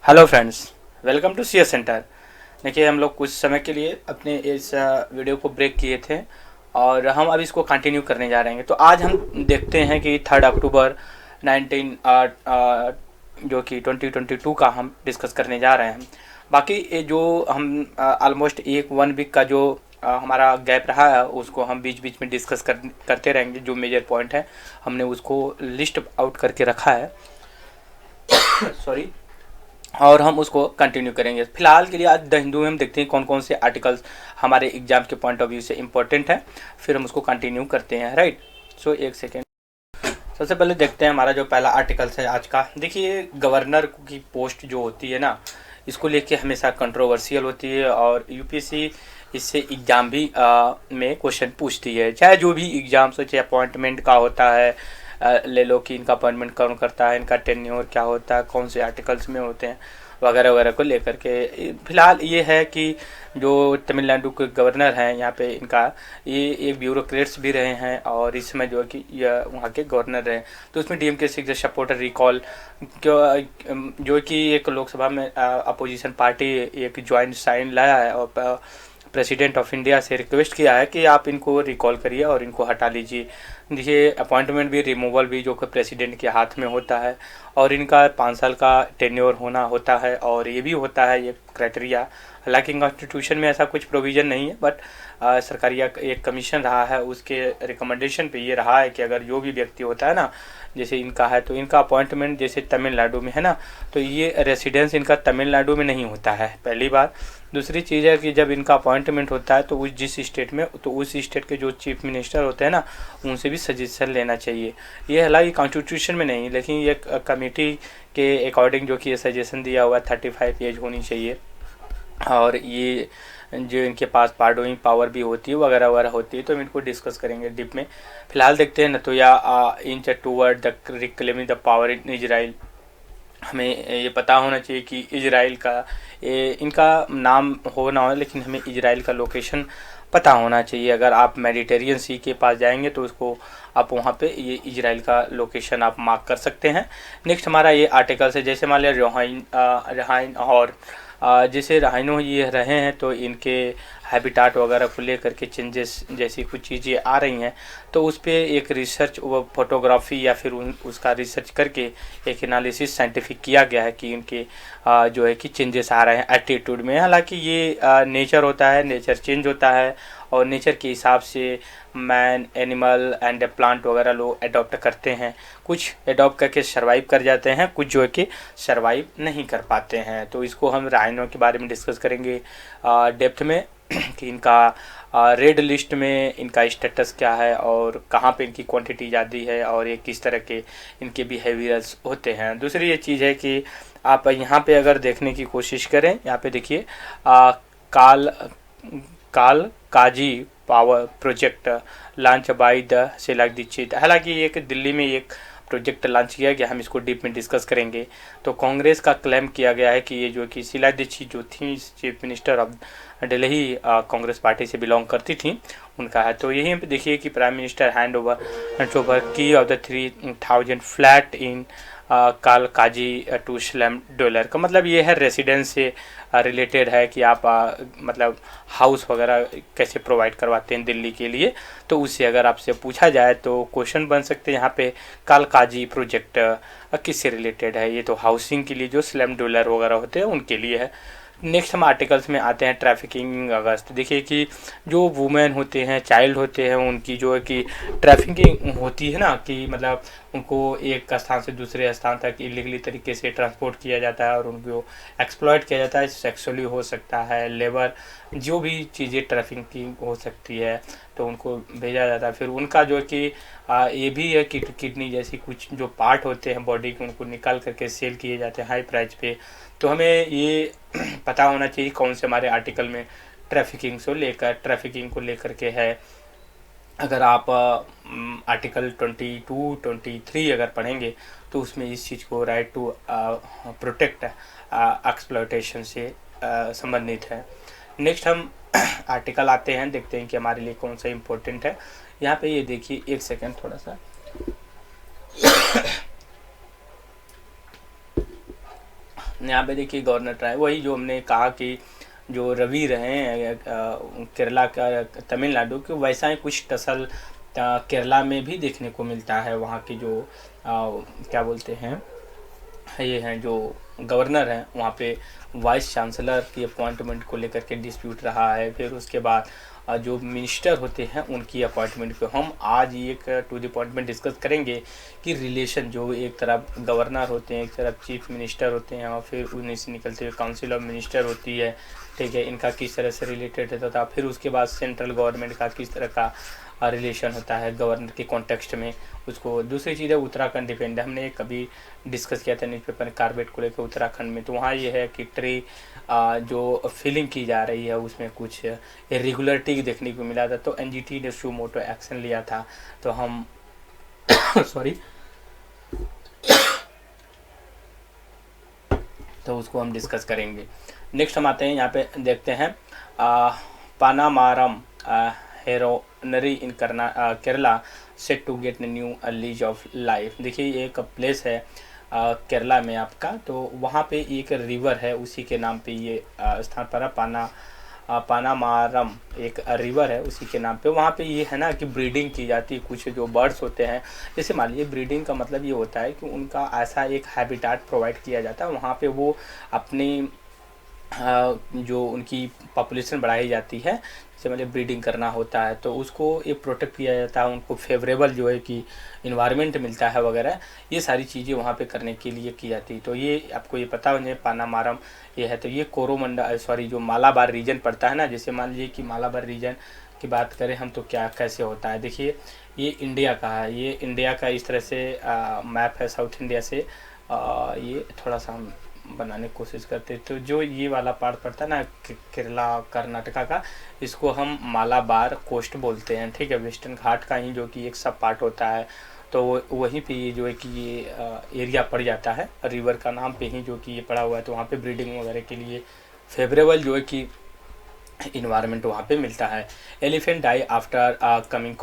Hello friends, welcome to CS centre. देखिए, हम लोग कुछ समय के लिए अपने इस वीडियो को ब्रेक किए थे और हम अब इसको कंटिन्यू करने जा रहे हैं। तो आज हम देखते हैं कि 3 अक्टूबर 19 जो कि 2022 का हम डिस्कस करने जा रहे हैं। बाकी ये जो हम ऑलमोस्ट 1 वीक का जो हमारा गैप रहा है उसको हम बीच बीच में डिस्कस करते रहेंगे। जो मेजर पॉइंट है हमने उसको लिस्ट आउट करके रखा है सॉरी, और हम उसको कंटिन्यू करेंगे। फिलहाल के लिए आज द हिंदू में हम देखते हैं कौन कौन से आर्टिकल्स हमारे एग्जाम के पॉइंट ऑफ व्यू से इम्पोर्टेंट है, फिर हम उसको कंटिन्यू करते हैं। राइट, सो एक सेकेंड। सबसे पहले देखते हैं हमारा जो पहला आर्टिकल्स है आज का। देखिए, गवर्नर की पोस्ट जो होती है ना, इसको लेके हमेशा कंट्रोवर्शियल होती है और यूपीएससी इससे एग्ज़ाम भी में क्वेश्चन पूछती है। चाहे जो भी एग्ज़ाम्स हो, चाहे अपॉइंटमेंट का होता है, ले लो कि इनका अपॉइंटमेंट कौन करता है, इनका टेन्योर क्या होता है, कौन से आर्टिकल्स में होते हैं वगैरह वगैरह को लेकर के। फिलहाल ये है कि जो तमिलनाडु के गवर्नर हैं यहाँ पे, इनका ये एक ब्यूरोक्रेट्स भी रहे हैं और इस समय जो है कि वहाँ के गवर्नर रहे। तो उसमें डीएमके से सपोर्टर रिकॉल जो कि एक लोकसभा में अपोजिशन पार्टी एक ज्वाइंट साइन लाया है और प्रेसिडेंट ऑफ इंडिया से रिक्वेस्ट किया है कि आप इनको रिकॉल करिए और इनको हटा लीजिए। देखिए, अपॉइंटमेंट भी रिमूवल भी जो कि प्रेसिडेंट के हाथ में होता है और इनका 5 साल का टेन्योर होना होता है और ये भी होता है ये क्राइटेरिया। हालांकि कॉन्स्टिट्यूशन में ऐसा कुछ प्रोविज़न नहीं है, बट सरकारी एक कमीशन रहा है, उसके रिकमेंडेशन पे ये रहा है कि अगर जो भी व्यक्ति होता है ना, जैसे इनका है तो इनका अपॉइंटमेंट जैसे तमिलनाडु में है ना, तो ये रेसिडेंस इनका तमिलनाडु में नहीं होता है, पहली बात। दूसरी चीज़ है कि जब इनका अपॉइंटमेंट होता है तो उस जिस स्टेट में, तो उस स्टेट के जो चीफ मिनिस्टर होते हैं ना, उनसे भी सजेशन लेना चाहिए। ये हालांकि कॉन्स्टिट्यूशन में नहीं, लेकिन ये कमेटी के अकॉर्डिंग जो कि ये सजेशन दिया हुआ 35 एज होनी चाहिए और ये जो इनके पास पार्डोइंग पावर भी होती है वगैरह वगैरह होती है। तो हम इनको डिस्कस करेंगे डीप में। फिलहाल देखते हैं Netanyahu inch toward the reclaiming the power in Israel. हमें ये पता होना चाहिए कि इजराइल का इनका नाम हो ना हो, लेकिन हमें इजराइल का लोकेशन पता होना चाहिए। अगर आप मेडिटेरियन सी के पास जाएंगे तो उसको आप वहाँ पे ये इजराइल का लोकेशन आप मार्क कर सकते हैं। नेक्स्ट हमारा ये आर्टिकल है, जैसे मान लिया रहाइन और जैसे राइनो ये रहे हैं तो इनके हैबिटाट वगैरह को लेकर के चेंजेस जैसी कुछ चीज़ें आ रही हैं, तो उस पर एक रिसर्च वो फोटोग्राफी या फिर उसका रिसर्च करके एक एनालिसिस साइंटिफिक किया गया है कि इनके जो है कि चेंजेस आ रहे हैं एटीट्यूड में। हालांकि ये नेचर होता है, नेचर चेंज होता है और नेचर के हिसाब से मैन, एनिमल एंड प्लांट वगैरह लोग अडॉप्ट करते हैं। कुछ अडॉप्ट करके सर्वाइव कर जाते हैं, कुछ जो है कि सर्वाइव नहीं कर पाते हैं। तो इसको हम राइनो के बारे में डिस्कस करेंगे डेप्थ में कि इनका रेड लिस्ट में इनका स्टेटस क्या है और कहाँ पे इनकी क्वांटिटी ज़्यादा है और ये किस तरह के इनके बिहेवियर्स होते हैं। दूसरी ये चीज़ है कि आप यहाँ पे अगर देखने की कोशिश करें, यहाँ पे देखिए काल Kalkaji power project launch by the Sheila Dikshit. हालांकि ये कि दिल्ली में एक प्रोजेक्ट लॉन्च किया गया, हम इसको डीप में डिस्कस करेंगे। तो कांग्रेस का क्लेम किया गया है कि ये जो कि शीला दीक्षित जो थी chief minister of Delhi, Congress party से बिलोंग करती थी, उनका है। तो यहीं पे देखिए कि प्राइम मिनिस्टर हैंड ओवर की ऑफ द 3000 फ्लैट इन काल काजी टू स्लम डॉलर का मतलब ये है रेसिडेंस से रिलेटेड है कि आप मतलब हाउस वगैरह कैसे प्रोवाइड करवाते हैं दिल्ली के लिए। तो उससे अगर आपसे पूछा जाए तो क्वेश्चन बन सकते हैं यहाँ पे काल काजी प्रोजेक्ट किससे रिलेटेड है। ये तो हाउसिंग के लिए जो स्लम डॉलर वगैरह होते हैं उनके लिए है। नेक्स्ट हम आर्टिकल्स में आते हैं ट्रैफिकिंग अगस्त। देखिए कि जो वुमेन होते हैं, चाइल्ड होते हैं, उनकी जो है कि ट्रैफिकिंग होती है ना, कि मतलब उनको एक स्थान से दूसरे स्थान तक इलीगली तरीके से ट्रांसपोर्ट किया जाता है और उनको एक्सप्लॉयट किया जाता है। सेक्सुअली हो सकता है, लेबर, जो भी चीज़ें ट्रैफिकिंग हो सकती है तो उनको भेजा जाता है। फिर उनका जो है कि ये भी है कि किडनी जैसी कुछ जो पार्ट होते हैं बॉडी के, उनको निकाल करके सेल किए जाते हैं हाई प्राइस पे। तो हमें ये पता होना चाहिए कौन से हमारे आर्टिकल में ट्रैफिकिंग को लेकर के है। अगर आप आर्टिकल 22, 23 अगर पढ़ेंगे तो उसमें इस चीज़ को राइट टू प्रोटेक्ट एक्सप्लॉयटेशन से संबंधित है। नेक्स्ट हम आर्टिकल आते हैं, देखते हैं कि हमारे लिए कौन सा इम्पोर्टेंट है। यहाँ पे ये देखिए, एक सेकेंड थोड़ा सा यहाँ पे देखिए गवर्नर रहा है वही जो हमने कहा कि जो रवि रहे हैं केरला का तमिलनाडु के, वैसा ही कुछ टसल केरला में भी देखने को मिलता है। वहाँ की जो क्या बोलते हैं, ये हैं जो गवर्नर हैं, वहाँ पे वाइस चांसलर की अपॉइंटमेंट को लेकर के डिस्प्यूट रहा है। फिर उसके बाद जो मिनिस्टर होते हैं उनकी अपॉइंटमेंट पे हम आज एक टू द पॉइंट में डिस्कस करेंगे कि रिलेशन जो एक तरफ गवर्नर होते हैं, एक तरफ चीफ मिनिस्टर होते हैं और फिर उन्हीं से निकलते हुए काउंसिल ऑफ मिनिस्टर होती है, ठीक है, इनका किस तरह से रिलेटेड है तथा फिर उसके बाद सेंट्रल गवर्नमेंट का किस तरह का रिलेशन होता है गवर्नर के कॉन्टेक्स्ट में उसको। दूसरी चीज़ है उत्तराखंड डिपेंड है, हमने कभी डिस्कस किया था न्यूज़पेपर कार्बेट को लेकर उत्तराखंड में, तो वहाँ ये है कि ट्री जो फिलिंग की जा रही है उसमें कुछ इरेगुलरिटी देखने को मिला था, तो एनजीटी ने सू मोटो एक्शन लिया था। तो हम सॉरी तो उसको हम डिस्कस करेंगे। नेक्स्ट हम आते हैं, यहाँ पे देखते हैं Panamaram heronry in Kerala set to get new lease of life. देखिए ये एक प्लेस है केरला में आपका, तो वहाँ पे एक रिवर है उसी के नाम पे ये स्थान पर पानामारम एक रिवर है उसी के नाम पे। वहाँ पे ये है ना कि ब्रीडिंग की जाती है, कुछ जो बर्ड्स होते हैं, जैसे मान लीजिए ब्रीडिंग का मतलब ये होता है कि उनका ऐसा एक हैबिटाट प्रोवाइड किया जाता है वहाँ पे, वो अपनी जो उनकी पॉपुलेशन बढ़ाई जाती है, जैसे मतलब ब्रीडिंग करना होता है तो उसको ये प्रोटेक्ट किया जाता है, उनको फेवरेबल जो है कि इन्वायरमेंट मिलता है वगैरह, ये सारी चीज़ें वहाँ पे करने के लिए की जाती है। तो ये आपको ये पता होना पानामारम ये है। तो ये कोरोमंडल जो मालाबार रीजन पड़ता है ना, जैसे मान लीजिए कि मालाबार रीजन की बात करें हम तो क्या कैसे होता है, देखिए ये इंडिया का है, ये इंडिया का इस तरह से मैप है साउथ इंडिया से, ये थोड़ा सा हम बनाने की कोशिश करते हैं। तो जो ये वाला पार्ट पड़ता है ना केरला कर्नाटका का, इसको हम मालाबार कोस्ट बोलते हैं, ठीक है, वेस्टर्न घाट का ही जो कि एक सब पार्ट होता है। तो वहीं पे ये जो है कि ये एरिया पड़ जाता है रिवर का नाम पे ही जो कि ये पड़ा हुआ है, तो वहाँ पे ब्रीडिंग वगैरह के लिए फेवरेबल जो है कि इन्वायरमेंट वहाँ पे मिलता है। Elephant die after coming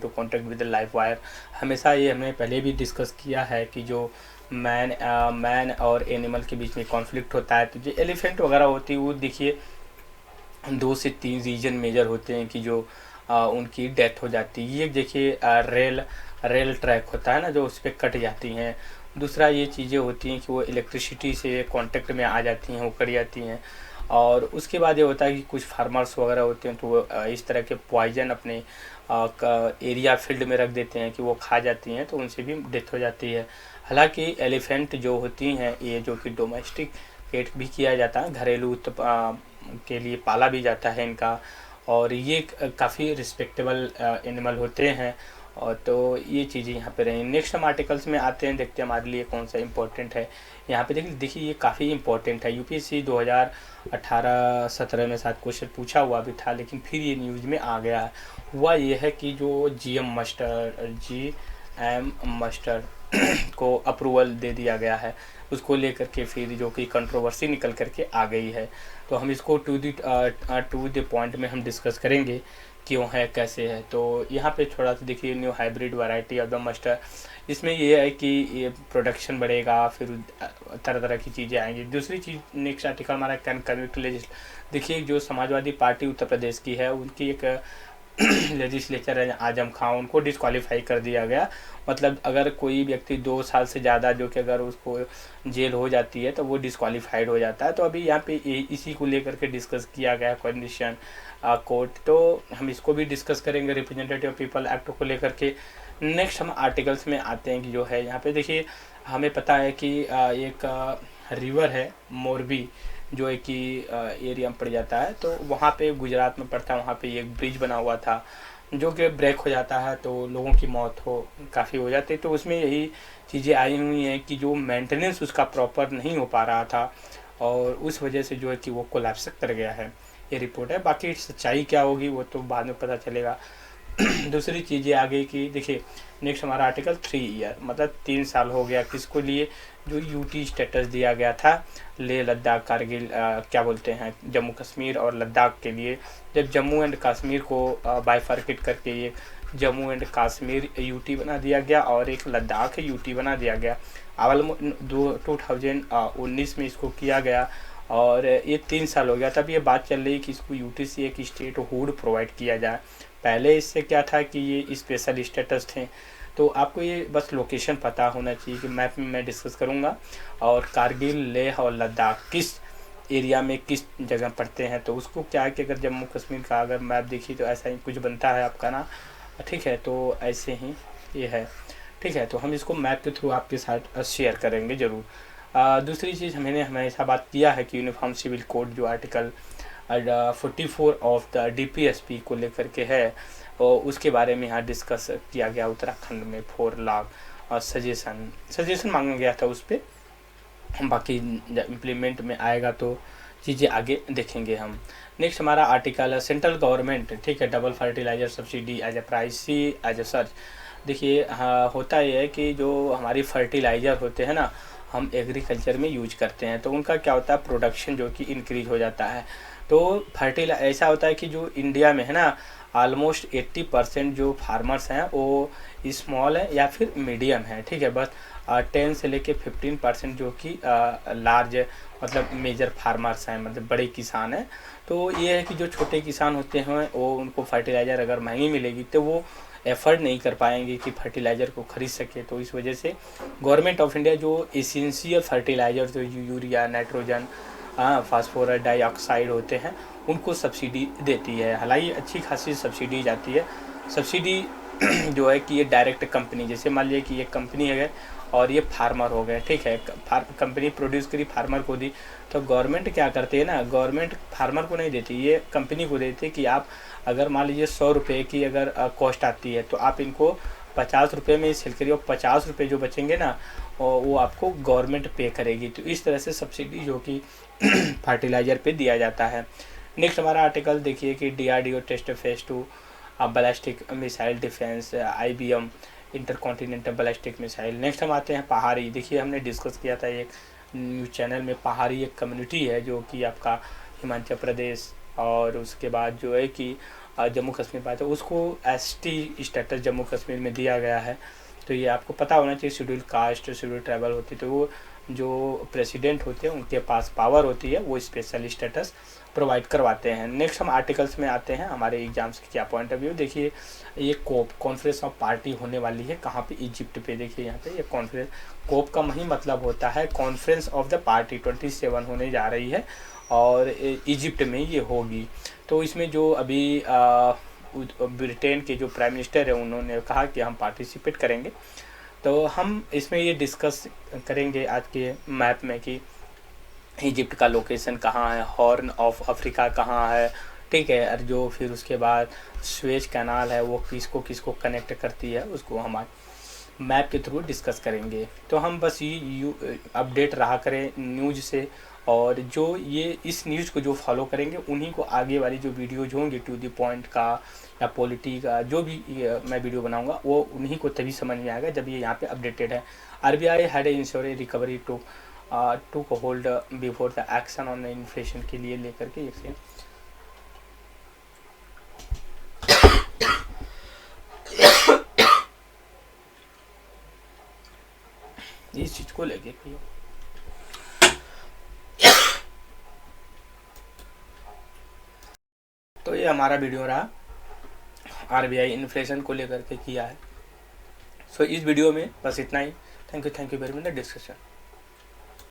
to contact with live wire. हमेशा ये हमने पहले भी डिस्कस किया है कि जो मैन और एनिमल के बीच में कॉन्फ्लिक्ट होता है, तो जो एलिफेंट वगैरह होती है वो देखिए 2 से 3 रीजन मेजर होते हैं कि जो उनकी डेथ हो जाती है। ये देखिए रेल ट्रैक होता है ना जो उस पर कट जाती हैं। दूसरा ये चीज़ें होती हैं कि वो इलेक्ट्रिसिटी से कांटेक्ट में आ जाती हैं, वो कट जाती हैं। और उसके बाद ये होता है कि कुछ फार्मर्स वगैरह होते हैं तो वो इस तरह के पॉइजन अपने एरिया फील्ड में रख देते हैं कि वो खा जाती हैं, तो उनसे भी डेथ हो जाती है। हालांकि एलिफेंट जो होती हैं ये जो कि डोमेस्टिक पेट भी किया जाता है, घरेलू के लिए पाला भी जाता है इनका, और ये काफ़ी रिस्पेक्टेबल एनिमल होते हैं। और तो ये चीज़ें यहाँ पे रही। नेक्स्ट हम आर्टिकल्स में आते हैं, देखते हैं हमारे लिए कौन सा इम्पोर्टेंट है। यहाँ पे देखिए ये काफ़ी इम्पोर्टेंट है, यूपीएससी 2018-17 में साथ क्वेश्चन पूछा हुआ भी था, लेकिन फिर ये न्यूज़ में आ गया है। हुआ ये है कि जो जीएम मस्टर को अप्रूवल दे दिया गया है, उसको लेकर के फिर जो कि कंट्रोवर्सी निकल करके आ गई है। तो हम इसको टू द पॉइंट में हम डिस्कस करेंगे क्यों है कैसे है। तो यहाँ पे थोड़ा सा देखिए new hybrid variety of the mustard, इसमें ये है कि ये प्रोडक्शन बढ़ेगा, फिर तरह तरह की चीज़ें आएंगी। दूसरी चीज़ नेक्स्ट आर्टिकल हमारा देखिए जो समाजवादी पार्टी उत्तर प्रदेश की है उनकी एक लेजिस्लेचर है आजम खान, उनको डिस्क्वालीफाई कर दिया गया। मतलब अगर कोई व्यक्ति 2 साल से ज़्यादा जो कि अगर उसको जेल हो जाती है तो वो डिस्क्वालीफाइड हो जाता है। तो अभी यहाँ पे इसी को लेकर के डिस्कस किया गया कंडीशन कोर्ट, तो हम इसको भी डिस्कस करेंगे रिप्रेजेंटेटिव पीपल एक्ट को लेकर के। नेक्स्ट हम आर्टिकल्स में आते हैं कि जो है यहाँ पे देखिए हमें पता है कि एक रिवर है मोरबी जो है कि एरिया में पड़ जाता है, तो वहाँ पे गुजरात में पड़ता है, वहाँ पे एक ब्रिज बना हुआ था जो कि ब्रेक हो जाता है तो लोगों की मौत काफ़ी हो जाती है। तो उसमें यही चीज़ें आई हुई हैं कि जो मेंटेनेंस उसका प्रॉपर नहीं हो पा रहा था और उस वजह से जो है कि वो कोलैप्स कर गया है, ये रिपोर्ट है। बाकी सच्चाई क्या होगी वो तो बाद में पता चलेगा। दूसरी चीज़ें आ गई कि देखिए नेक्स्ट हमारा आर्टिकल 3 ईयर मतलब 3 साल हो गया किसको लिए, जो यूटी स्टेटस दिया गया था लेह लद्दाख कारगिल क्या बोलते हैं जम्मू कश्मीर और लद्दाख के लिए। जब जम्मू एंड कश्मीर को बाइफर्केट करके ये जम्मू एंड कश्मीर यूटी बना दिया गया और एक लद्दाख यूटी बना दिया गया। अवल 2019 में इसको किया गया और ये 3 साल हो गया। तब ये बात चल रही कि इसको यूटी से एक स्टेट हुड प्रोवाइड किया जाए। पहले इससे क्या था कि ये स्पेशल स्टेटस थे। तो आपको ये बस लोकेशन पता होना चाहिए कि मैप में मैं डिस्कस करूँगा और कारगिल, लेह और लद्दाख किस एरिया में किस जगह पड़ते हैं। तो उसको क्या है कि अगर जम्मू कश्मीर का अगर मैप देखिए तो ऐसा ही कुछ बनता है आपका ना, ठीक है। तो ऐसे ही ये है, ठीक है। तो हम इसको मैप के थ्रू आपके साथ शेयर करेंगे ज़रूर। दूसरी चीज़ मैंने हमेशा बात किया है कि यूनिफॉर्म सिविल कोड जो आर्टिकल 44 ऑफ द DPSP को लेकर के है और उसके बारे में यहाँ डिस्कस किया गया उत्तराखंड में 4 लाख और सजेशन मांगा गया था उस पर। बाकी इम्प्लीमेंट में आएगा तो चीज़ें आगे देखेंगे हम। नेक्स्ट हमारा आर्टिकल है सेंट्रल गवर्नमेंट, ठीक है, double fertiliser subsidy as a pricey as a search. देखिए हाँ, होता यह है कि जो हमारी फर्टिलाइज़र होते हैं ना, हम एग्रीकल्चर में यूज करते हैं तो उनका क्या होता है, प्रोडक्शन जो कि इंक्रीज हो जाता है। तो ऐसा होता है कि जो इंडिया में है ना, ऑलमोस्ट 80% जो फार्मर्स हैं वो स्मॉल है या फिर मीडियम है, ठीक है। बस 10 से लेके 15% जो कि लार्ज मतलब मेजर फार्मर्स हैं, मतलब बड़े किसान हैं। तो ये है कि जो छोटे किसान होते हैं वो उनको फर्टिलाइज़र अगर महंगी मिलेगी तो वो एफर्ट नहीं कर पाएंगे कि फर्टिलाइज़र को खरीद सके। तो इस वजह से गवर्नमेंट ऑफ इंडिया जो एसेंशियल फर्टिलाइज़र जो यूरिया, नाइट्रोजन, फास्फोरस डाइऑक्साइड होते हैं उनको सब्सिडी देती है। हालांकि अच्छी खासी सब्सिडी जाती है। सब्सिडी जो है कि ये डायरेक्ट कंपनी, जैसे मान लीजिए कि ये कंपनी है और ये फार्मर हो गए, ठीक है, कंपनी प्रोड्यूस करी फार्मर को दी, तो गवर्नमेंट क्या करती है ना, गवर्नमेंट फार्मर को नहीं देती, ये कंपनी को देती है कि आप अगर मान लीजिए 100 रुपये की अगर कॉस्ट आती है तो आप इनको 50 रुपये में सेल करिए और 50 रुपये जो बचेंगे ना वो आपको गवर्नमेंट पे करेगी। तो इस तरह से सब्सिडी जो कि फर्टिलाइज़र पे दिया जाता है। नेक्स्ट हमारा आर्टिकल देखिए कि DRDO test phase 2 ballistic missile defence, IBM intercontinental ballistic missile. Next हम आते हैं पहाड़ी। देखिए हमने डिस्कस किया था एक न्यूज़ चैनल में, पहाड़ी एक कम्युनिटी है जो कि आपका हिमाचल प्रदेश और उसके बाद जो है कि जम्मू कश्मीर पाया था, उसको ST स्टेटस जम्मू कश्मीर में दिया गया है। तो ये आपको पता होना चाहिए, शेड्यूल कास्ट, शेड्यूल ट्राइबल होती है तो वो जो प्रेसिडेंट होते हैं उनके पास पावर होती है, वो स्पेशल स्टेटस प्रोवाइड करवाते हैं। नेक्स्ट हम आर्टिकल्स में आते हैं, हमारे एग्जाम्स के क्या पॉइंट ऑफ व्यू। देखिए ये कोप कॉन्फ्रेंस ऑफ पार्टी होने वाली है, कहाँ पे, इजिप्ट पे। देखिए यहाँ पे ये कॉन्फ्रेंस, कोप का ही मतलब होता है कॉन्फ्रेंस ऑफ द पार्टी, 27 होने जा रही है और इजिप्ट में ये होगी। तो इसमें जो अभी ब्रिटेन के जो प्राइम मिनिस्टर है उन्होंने कहा कि हम पार्टिसिपेट करेंगे। तो हम इसमें ये डिस्कस करेंगे आज के मैप में कि इजिप्ट का लोकेशन कहाँ है, हॉर्न ऑफ अफ्रीका कहाँ है, ठीक है, और जो फिर उसके बाद स्वेज कैनाल है वो किसको किसको कनेक्ट करती है उसको हम आज मैप के थ्रू डिस्कस करेंगे। तो हम बस ये अपडेट रहा करें न्यूज़ से, और जो ये इस न्यूज़ को जो फॉलो करेंगे उन्हीं को आगे वाली जो वीडियोज होंगी टू द पॉइंट का या पॉलिटी का जो भी मैं वीडियो बनाऊंगा वो उन्हीं को तभी समझ में आएगा जब ये यहाँ पे अपडेटेड है। RBI had insurance recovery to hold before the action on inflation के लिए लेकर के एक इस चीज को लेके तो ये हमारा वीडियो रहा, RBI इन्फ्लेशन को लेकर के किया है। सो इस वीडियो में बस इतना ही। Thank you very much discussion.